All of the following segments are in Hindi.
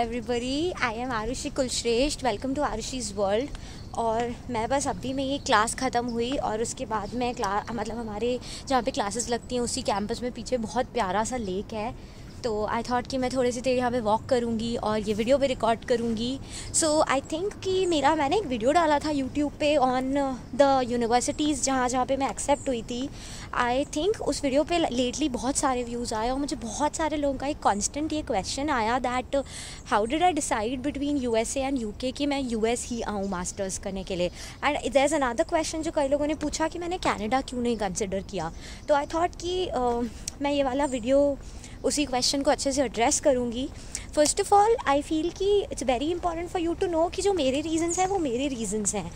everybody, I am Arushi Kulshresht. Welcome to Arushi's World. और मैं बस अभी में ये क्लास ख़त्म हुई और उसके बाद मैं मतलब हमारे जहाँ पे क्लासेस लगती हैं उसी कैंपस में पीछे बहुत प्यारा सा लेक है, तो आई थॉट कि मैं थोड़ी सी देर यहाँ पे वॉक करूँगी और ये वीडियो भी रिकॉर्ड करूँगी. सो आई थिंक कि मैंने एक वीडियो डाला था यूट्यूब पे ऑन द यूनिवर्सिटीज़ जहाँ पे मैं एक्सेप्ट हुई थी. आई थिंक उस वीडियो पे लेटली बहुत सारे व्यूज़ आए और मुझे बहुत सारे लोगों का एक कांस्टेंट ये क्वेश्चन आया that how did I decide between USA and UK कि मैं यूएस ही आऊँ मास्टर्स करने के लिए. And there is another question जो कई लोगों ने पूछा कि मैंने कनाडा क्यों नहीं कंसिडर किया. तो आई थॉट कि मैं ये वाला वीडियो उसी क्वेश्चन को अच्छे से एड्रेस करूँगी. First of all I feel कि it's very important for you to know कि जो मेरे रीज़न्स हैं वो मेरे रीज़न्स हैं.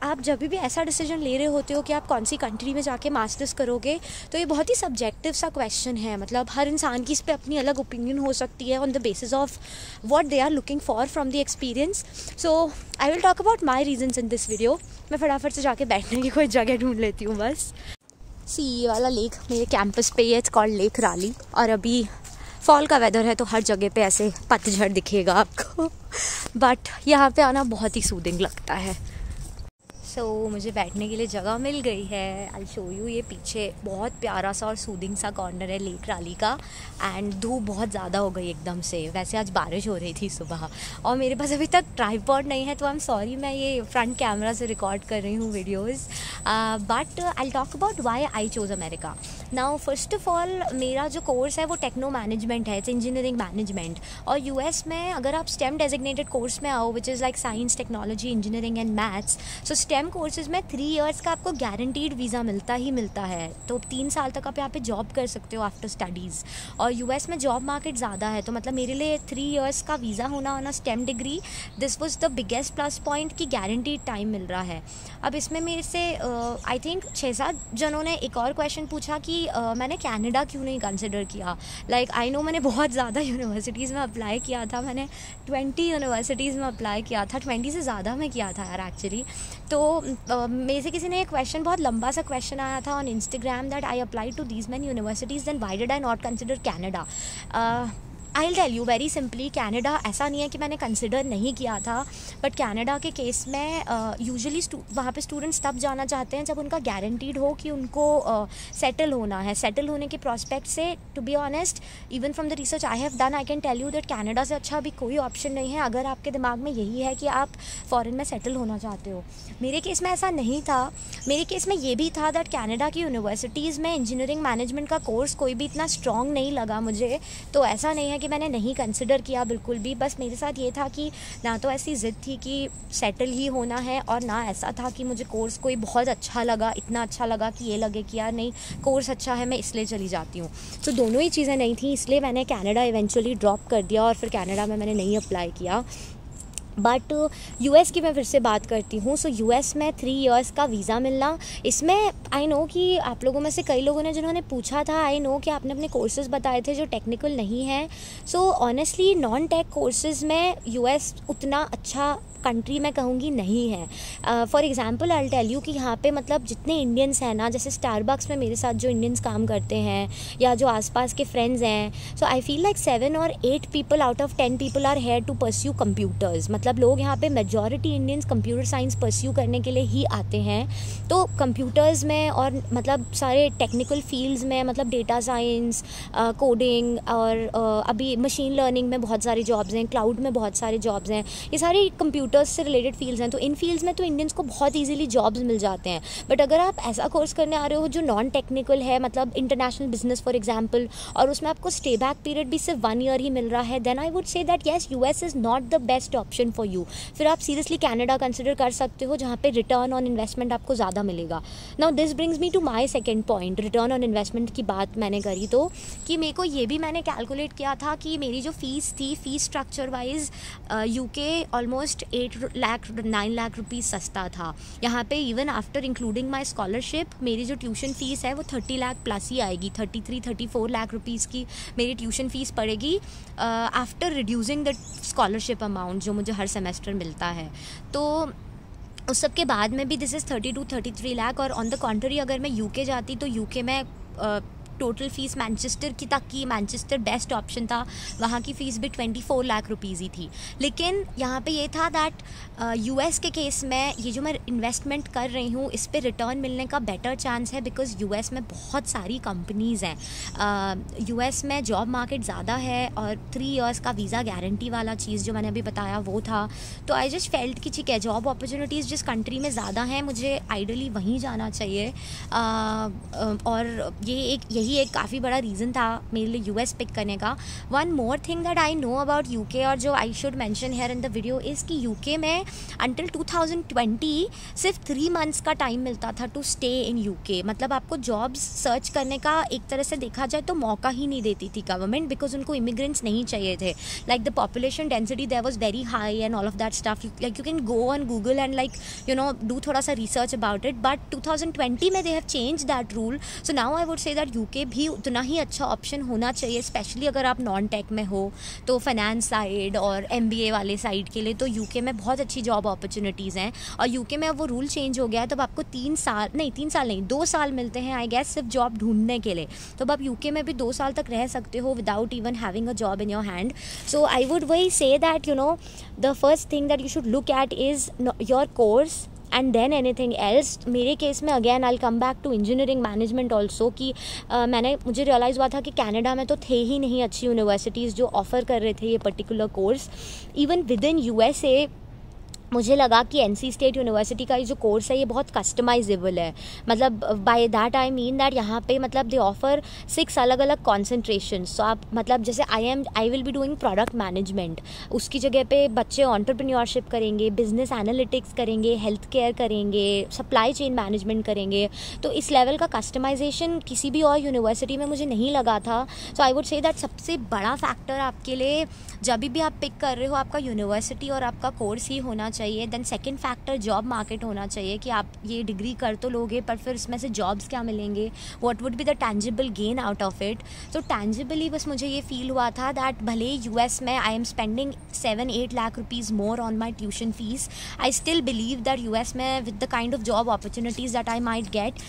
आप जब भी ऐसा डिसीजन ले रहे होते हो कि आप कौन सी कंट्री में जाके मास्टर्स करोगे, तो ये बहुत ही सब्जेक्टिव सा क्वेश्चन है. मतलब हर इंसान की इस पर अपनी अलग ओपिनियन हो सकती है on the basis of what they are looking for from the experience. So I will talk about my reasons in this video. मैं फटाफट से जाके बैठने की कोई जगह ढूंढ लेती हूँ बस. ये वाला लेक मेरे कैंपस पे है, इट्स कॉल्ड लेक राली. और अभी फॉल का वेदर है तो हर जगह पे ऐसे पतझड़ दिखेगा आपको, बट यहाँ पे आना बहुत ही सूदिंग लगता है. सो मुझे बैठने के लिए जगह मिल गई है. I show you. ये पीछे बहुत प्यारा सा और सूदिंग सा कॉर्नर है लेक राली का. एंड धूप बहुत ज़्यादा हो गई एकदम से. वैसे आज बारिश हो रही थी सुबह और मेरे पास अभी तक ट्राइपॉड नहीं है, तो आई एम सॉरी मैं ये फ्रंट कैमरा से रिकॉर्ड कर रही हूँ videos. But I talk about why I chose America. Now first of all मेरा जो कोर्स है वो टेक्नो मैनेजमेंट है, इट्स इंजीनियरिंग मैनेजमेंट. और यूएस में अगर आप स्टेम डेजिग्नेटेड कोर्स में आओ which is like science, technology, engineering and maths, so STEM courses में 3 इयर्स का आपको गारंटीड वीज़ा मिलता है. तो 3 साल तक आप यहाँ पे जॉब कर सकते हो आफ्टर स्टडीज़. और यूएस में जॉब मार्केट ज़्यादा है, तो मतलब मेरे लिए 3 इयर्स का वीज़ा होना on a stem degree, this was the biggest plus point कि गारंटीड टाइम मिल रहा है. अब इसमें मेरे से आई थिंक 6-7 जनों ने एक और क्वेश्चन पूछा कि मैंने कनाडा क्यों नहीं कंसिडर किया. लाइक आई नो मैंने बहुत ज़्यादा यूनिवर्सिटीज़ में अप्लाई किया था. मैंने 20 यूनिवर्सिटीज़ में अप्लाई किया था. 20 से ज़्यादा में किया था यार एक्चुअली. तो मेरे से किसी ने एक क्वेश्चन, बहुत लंबा सा क्वेश्चन आया था on Instagram that I apply to these many universities, then why did I not consider Canada. I will tell you very simply. Canada ऐसा नहीं है कि मैंने कंसिडर नहीं किया था, बट कनाडा के केस में यूजुअली वहाँ पे स्टूडेंट्स तब जाना चाहते हैं जब उनका गारंटीड हो कि उनको सेटल होना है. सेटल होने के प्रॉस्पेक्ट से to be honest, even from the research I have done, I can tell you that Canada से अच्छा अभी कोई ऑप्शन नहीं है अगर आपके दिमाग में यही है कि आप फ़ॉरेन में सेटल होना चाहते हो. मेरे केस में ऐसा नहीं था. मेरे केस में ये भी था दैट कनाडा की यूनिवर्सिटीज़ में इंजीनियरिंग मैनेजमेंट का कोर्स कोई भी इतना स्ट्रॉन्ग नहीं लगा मुझे. तो ऐसा नहीं है कि मैंने नहीं कंसिडर किया बिल्कुल भी. बस मेरे साथ ये था कि ना तो ऐसी ज़िद थी कि सेटल ही होना है, और ना ऐसा था कि मुझे कोर्स कोई बहुत अच्छा लगा, इतना अच्छा लगा कि ये लगे कि यार नहीं कोर्स अच्छा है मैं इसलिए चली जाती हूँ. तो दोनों ही चीज़ें नहीं थी, इसलिए मैंने कनाडा इवेंचुअली ड्रॉप कर दिया और फिर कनाडा में मैंने नहीं अप्लाई किया. बट यूएस की मैं फिर से बात करती हूँ. सो यूएस में 3 इयर्स का वीज़ा मिलना, इसमें आई नो कि आप लोगों में से कई लोगों ने जिन्होंने पूछा था, आई नो कि आपने अपने कोर्सेज़ बताए थे जो टेक्निकल नहीं हैं. So honestly non tech courses में यूएस उतना अच्छा कंट्री मैं कहूँगी नहीं है. For example I will tell you कि यहाँ पे मतलब जितने इंडियंस हैं ना, जैसे स्टारबक्स में मेरे साथ जो इंडियंस काम करते हैं या जो आसपास के फ्रेंड्स हैं, सो आई फील लाइक 7 और 8 people out of 10 people are here to pursue computers. मतलब लोग यहाँ पे majority Indians computer science pursue करने के लिए ही आते हैं. तो कंप्यूटर्स में और मतलब सारे टेक्निकल फील्ड्स में, मतलब डेटा साइंस, कोडिंग और अभी मशीन लर्निंग में बहुत सारे जॉब्स हैं, क्लाउड में बहुत सारे जॉब्स हैं. ये सारे कंप्यूटर्स से रिलेटेड फील्ड्स हैं. तो इन फील्ड्स में तो इंडियंस को बहुत इजीली जॉब्स मिल जाते हैं. बट अगर आप ऐसा कोर्स करने आ रहे हो जो नॉन टेक्निकल है, मतलब इंटरनेशनल बिजनेस फॉर एग्जांपल, और उसमें आपको स्टे बैक पीरियड भी सिर्फ 1 ईयर ही मिल रहा है, then I would say that yes US is not the best option for you. फिर आप सीरियसली कनाडा कंसिडर कर सकते हो जहाँ पे रिटर्न ऑन इन्वेस्टमेंट आपको ज़्यादा मिलेगा. Now this brings me to my second point. Return on investment की बात मैंने करी तो कि मेरे को ये भी मैंने कैलकुलेट किया था कि मेरी जो फ़ीस थी, fees structure wise UK almost 9 lakh rupees सस्ता था. यहाँ पे even after including my scholarship मेरी जो ट्यूशन फ़ीस है वो 30 लाख प्लस ही आएगी. 33-34 लाख रुपीज़ की मेरी ट्यूशन फ़ीस पड़ेगी after reducing the scholarship amount जो मुझे हर सेमेस्टर मिलता है. तो उस सब के बाद में भी दिस इज़ 32-33 लाख. और ऑन द कॉन्ट्री अगर मैं यूके जाती तो यूके में टोटल फ़ीस मैनचेस्टर की तक की, मैनचेस्टर बेस्ट ऑप्शन था, वहाँ की फ़ीस भी 24 लाख रुपीज़ ही थी। लेकिन यहाँ पे ये था दैट यूएस के केस में ये जो मैं इन्वेस्टमेंट कर रही हूँ इस पे रिटर्न मिलने का बेटर चांस है, बिकॉज़ यूएस में बहुत सारी कंपनीज़ हैं। यूएस में जॉब मार्केट ज़्यादा है और 3 इयर्स का वीज़ा गारंटी वाला चीज़ जो मैंने अभी बताया वो था। तो आई जस्ट फेल्ट कि ठीक है, जॉब अपॉर्चुनिटीज़ जिस कंट्री में ज़्यादा हैं मुझे आइडली वहीं जाना चाहिए। और यही एक काफ़ी बड़ा रीज़न था मेरे लिए यूएस पिक करने का। One more thing that I know about UK और जो I should mention here in the video is कि यूके में अंटिल 2020 सिर्फ 3 मंथ्स का टाइम मिलता था टू स्टे इन यूके। मतलब आपको जॉब्स सर्च करने का एक तरह से देखा जाए तो मौका ही नहीं देती थी गवर्नमेंट, बिकॉज उनको इमिग्रेंट्स नहीं चाहिए थे। Like the population density there was very high and all of that stuff. Like you can go on Google and like do थोड़ा सा रिसर्च अबाउट इट, बट 2020 में they have change that rule. So now I would say that UK भी उतना ही अच्छा ऑप्शन होना चाहिए, स्पेशली अगर आप नॉन टेक में हो तो फाइनेंस साइड और MBA वाले साइड के लिए तो यूके में बहुत अच्छी जॉब अपॉर्चुनिटीज़ हैं। और यूके में अब वो रूल चेंज हो गया है, तब आपको 3 साल नहीं 2 साल मिलते हैं आई गेस सिर्फ जॉब ढूंढने के लिए। तो अब आप यूके में भी 2 साल तक रह सकते हो without even having a job in your hand. So I would वही से that the first thing that you should look at is your course and then anything else. मेरे केस में again I come back to engineering management also कि मुझे रियलाइज़ हुआ था कि कनाडा में तो थे ही नहीं अच्छी यूनिवर्सिटीज़ जो ऑफ़र कर रहे थे ये particular course. Even with in USA मुझे लगा कि NC स्टेट यूनिवर्सिटी का ये जो कोर्स है ये बहुत कस्टमाइजेबल है। मतलब by that I mean that यहाँ पे मतलब दे ऑफर 6 अलग अलग कॉन्सेंट्रेशन। सो आप मतलब जैसे I will be doing product management, उसकी जगह पे बच्चे एंटरप्रेन्योरशिप करेंगे, बिजनेस एनालिटिक्स करेंगे, हेल्थ केयर करेंगे, सप्लाई चेन मैनेजमेंट करेंगे। तो इस लेवल का कस्टमाइजेशन किसी भी और यूनिवर्सिटी में मुझे नहीं लगा था। सो आई वुड से दैट सबसे बड़ा फैक्टर आपके लिए जब भी आप पिक कर रहे हो आपका यूनिवर्सिटी और आपका कोर्स ही होना चाहिए। Then second factor job market होना चाहिए कि आप ये डिग्री कर तो लोगे पर फिर इसमें से जॉब्स क्या मिलेंगे, what would be the tangible gain out of it. तो टैंजिबली बस मुझे ये फील हुआ था दैट भले US में I am spending 7-8 lakh rupees more on my tuition fees, I still believe that US में with the kind of job opportunities that I might get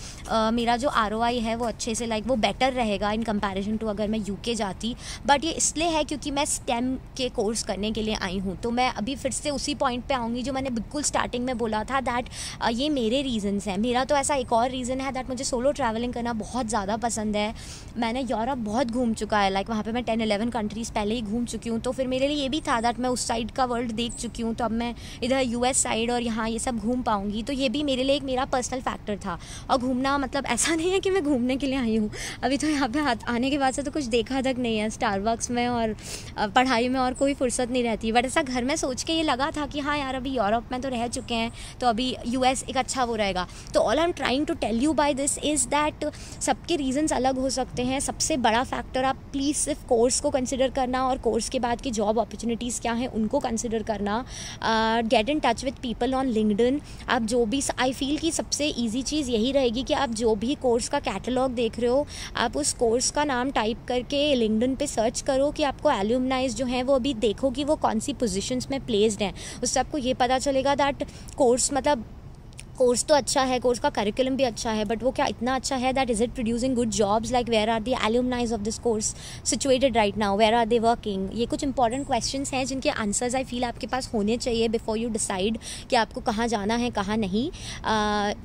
मेरा जो ROI है वो अच्छे से वो बेटर रहेगा इन कंपैरिजन टू अगर मैं UK जाती। बट ये इसलिए है क्योंकि मैं STEM के कोर्स करने के लिए आई हूँ। तो मैं अभी फिर से उसी पॉइंट पे आऊँगी जो मैंने बिल्कुल स्टार्टिंग में बोला था दैट ये मेरे रीज़न्स हैं। मेरा तो ऐसा एक और रीज़न है दैट मुझे सोलो ट्रैवलिंग करना बहुत ज़्यादा पसंद है। मैंने यूरोप बहुत घूम चुका है, लाइक वहाँ पे मैं 10-11 कंट्रीज़ पहले ही घूम चुकी हूँ। तो फिर मेरे लिए ये भी था दैट मैं उस साइड का वर्ल्ड देख चुकी हूँ, तो अब मैं इधर US साइड और यहाँ ये सब घूम पाऊँगी। तो ये भी मेरे लिए एक मेरा पर्सनल फैक्टर था। और घूमना मतलब ऐसा नहीं है कि मैं घूमने के लिए आई हूँ, अभी तो यहाँ पे आने के बाद से तो कुछ देखा तक नहीं है। स्टारबक्स में और पढ़ाई में और कोई फुर्सत नहीं रहती। बट ऐसा घर में सोच के ये लगा था कि हाँ यार अभी यूरोप में तो रह चुके हैं तो अभी US एक अच्छा वो रहेगा। तो all I am trying to tell you by this is that सबके रीजंस अलग हो सकते हैं। सबसे बड़ा फैक्टर आप प्लीज़ सिर्फ कोर्स को कंसिडर करना और कोर्स के बाद की जॉब अपॉर्चुनिटीज़ क्या हैं उनको कंसिडर करना। Get in touch with people on LinkedIn. आप जो भी आई फील कि सबसे ईजी चीज़ यही रहेगी कि आप जो भी कोर्स का कैटलॉग देख रहे हो आप उस कोर्स का नाम टाइप करके लिंक्डइन पे सर्च करो कि आपको एल्यूमनाइज जो हैं वो अभी देखो कि वो कौन सी पोजीशंस में प्लेस्ड हैं। उससे आपको ये पता चलेगा दैट कोर्स मतलब कोर्स तो अच्छा है, कोर्स का करिकुलम भी अच्छा है, बट वो क्या इतना अच्छा है that is it producing good jobs, like where are the alumnis of this course situated right now, where are they working. ये कुछ इंपॉर्टेंट क्वेश्चंस हैं जिनके आंसर्स आई फील आपके पास होने चाहिए बिफोर यू डिसाइड कि आपको कहाँ जाना है कहाँ नहीं।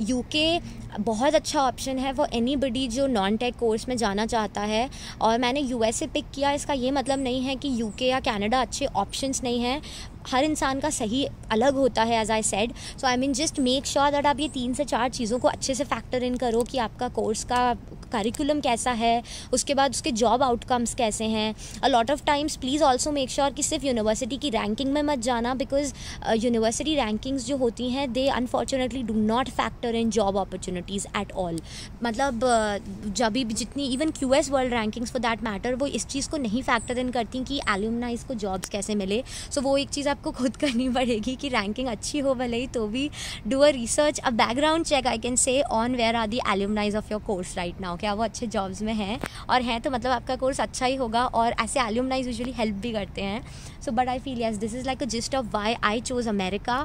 UK बहुत अच्छा ऑप्शन है फॉर एनीबडी जो नॉन टेक कोर्स में जाना चाहता है। और मैंने USA पिक किया, इसका ये मतलब नहीं है कि UK या कनाडा अच्छे ऑप्शंस नहीं हैं। हर इंसान का सही अलग होता है as I said. So I mean just make sure that आप ये 3 से 4 चीज़ों को अच्छे से फैक्टर इन करो कि आपका कोर्स का करिकुलम कैसा है, उसके बाद उसके जॉब आउटकम्स कैसे हैं। A lot of times please also make sure कि सिर्फ यूनिवर्सिटी की रैंकिंग में मत जाना, बिकॉज यूनिवर्सिटी रैंकिंग्स जो होती हैं they unfortunately do not factor in job opportunities at all. मतलब जब भी जितनी even QS world rankings for that matter वो इस चीज़ को नहीं फैक्टर इन करती कि एल्यूमनाइज को जॉब्स कैसे मिले। सो वो एक चीज़ आपको खुद करनी पड़ेगी कि रैंकिंग अच्छी हो भले ही तो भी do a research, a background check I can say on where are the alumnis of your course right now. क्या वो अच्छे जॉब्स में हैं, और हैं तो मतलब आपका कोर्स अच्छा ही होगा, और ऐसे एल्यूमनाइज यूजुअली हेल्प भी करते हैं. So but I feel yes this is like a gist of why I chose America.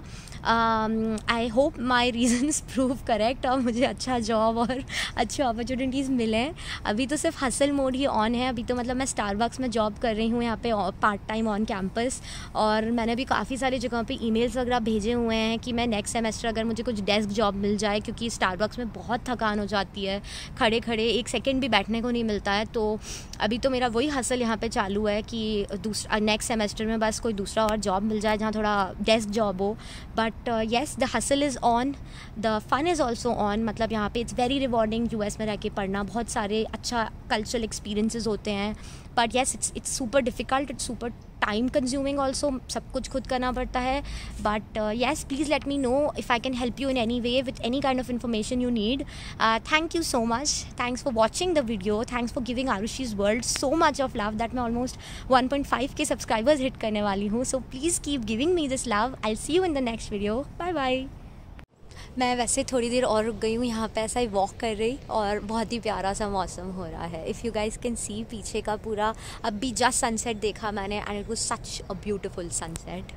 I hope my reasons prove correct और मुझे अच्छा जॉब और अच्छी अपॉर्चुनिटीज़ मिलें. अभी तो सिर्फ हसल मोड ही ऑन है. अभी तो मतलब मैं स्टारबक्स में जॉब कर रही हूँ यहाँ पे पार्ट टाइम ऑन कैंपस, और मैंने भी काफ़ी सारी जगहों पे ईमेल्स वगैरह भेजे हुए हैं कि मैं नेक्स्ट सेमेस्टर अगर मुझे कुछ डेस्क जॉब मिल जाए, क्योंकि स्टारबक्स में बहुत थकान हो जाती है, खड़े खड़े एक सेकेंड भी बैठने को नहीं मिलता है. तो अभी तो मेरा वही हसल यहाँ पे चालू है कि दूसरा नेक्स्ट सेमेस्टर में बस कोई दूसरा और जॉब मिल जाए जहाँ थोड़ा डेस्क जॉब हो. But yes the hustle is on, the fun is also on. मतलब यहाँ पे इट्स वेरी रिवॉर्डिंग यूएस में रह के पढ़ना. बहुत सारे अच्छा कल्चरल एक्सपीरियंसेस होते हैं. But yes it's super difficult, it's super time consuming also. सब कुछ खुद करना पड़ता है. But yes please let me know if I can help you in any way with any kind of information you need. Thank you so much. Thanks for watching the video. Thanks for giving Arushi's world so much of love that मैं ऑलमोस्ट 1.5 के सब्सक्राइबर्स हिट करने वाली हूँ. So please keep giving me this love. I see you in the next video. Bye bye. मैं वैसे थोड़ी देर और रुक गई हूँ यहाँ पे ऐसा ही वॉक कर रही, और बहुत ही प्यारा सा मौसम हो रहा है. If you guys can see पीछे का पूरा, अब भी जस्ट सनसेट देखा मैंने, and it was such a beautiful sunset.